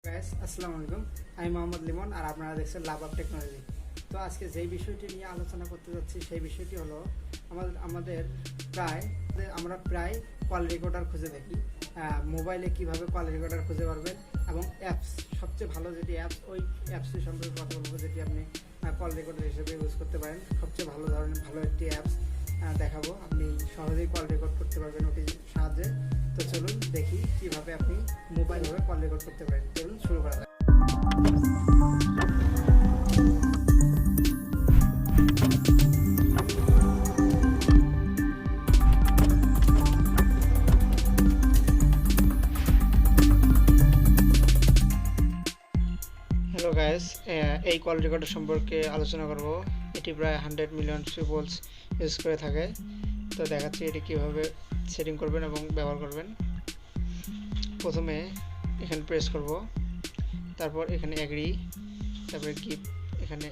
Guys আসসালামু আলাইকুম। আমি মোহাম্মদ লিমন আর আপনারা দেখছেন লাভ অফ টেকনোলজি। তো আজকে যেই বিষয়টি নিয়ে আলোচনা করতে যাচ্ছি সেই বিষয়টি হলো আমরা প্রায় কল রেকর্ডার খুঁজে দেখি। মোবাইলে কিভাবে কল রেকর্ডার খুঁজে পারবেন এবং অ্যাপস সবচেয়ে ভালো যেটি অ্যাপস, ওই অ্যাপসটি সম্পর্কে কথা বলবো যেটি আপনি কল রেকর্ডার হিসেবে ইউজ করতে পারেন। সবচেয়ে ভালো একটি অ্যাপস দেখাবো, আপনি সহজেই কল রেকর্ড করতে পারবেন ওটির সাহায্যে। তো চলুন দেখি কিভাবে আপনি মোবাইলভাবে কল রেকর্ড করতে পারেন। চলুন শুরু করা যাক। হ্যালো গাইস, এই কল রেকর্ডার সম্পর্কে আলোচনা করব। এটি প্রায় 100 মিলিয়ন পিপলস ইউজ করে থাকে। তো দেখাচ্ছি এটি কীভাবে সেটিং করবেন এবং ব্যবহার করবেন। প্রথমে এখানে প্রেস করব, তারপর এখানে অ্যাগ্রি, তারপরে গিভ, এখানে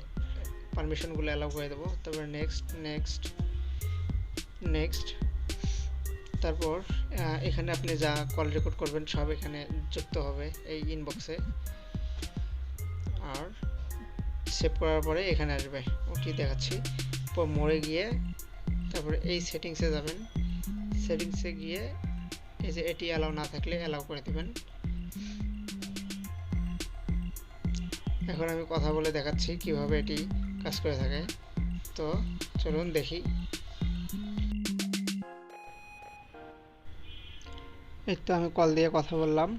পারমিশনগুলো অ্যালাউ করে দেবো, তারপরে নেক্সট। তারপর এখানে আপনি যা কল রেকর্ড করবেন সব এখানে যুক্ত হবে এই ইনবক্সে। আর সেভ করার পরে এখানে আসবে, ওটি দেখাচ্ছি। মোড়ে গিয়ে তারপরে এই সেটিংসে যাবেন। সেটিংসে গিয়ে এই যে এটি অ্যালাউ না থাকলে অ্যালাউ করে দেবেন। এখন আমি কথা বলে দেখাচ্ছি কিভাবে এটি কাজ করে থাকে। তো চলুন দেখি। এই তো আমি কল দিয়ে কথা বললাম।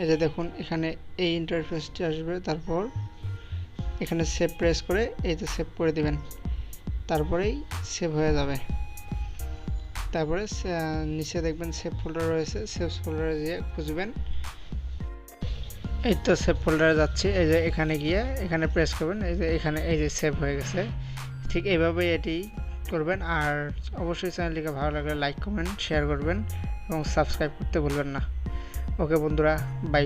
এই যে দেখুন এখানে এই ইন্টারফেসটি আসবে, তারপর এখানে সেভ প্রেস করে এই যে সেভ করে দিবেন, তারপরেই সেভ হয়ে যাবে। তারপরে নিচে দেখবেন সেভ ফোল্ডার রয়েছে, সেভ ফোল্ডারে গিয়ে খুঁজবেন। এই তো সেভ ফোল্ডারে যাচ্ছি, এই যে এখানে গিয়ে এখানে প্রেস করবেন, এই যে এখানে এই যে সেভ হয়ে গেছে। ঠিক এইভাবেই এটি করবেন। আর অবশ্যই চ্যানেলটিকে ভালো লাগলে লাইক কমেন্ট শেয়ার করবেন এবং সাবস্ক্রাইব করতে ভুলবেন না। ওকে বন্ধুরা, বাই।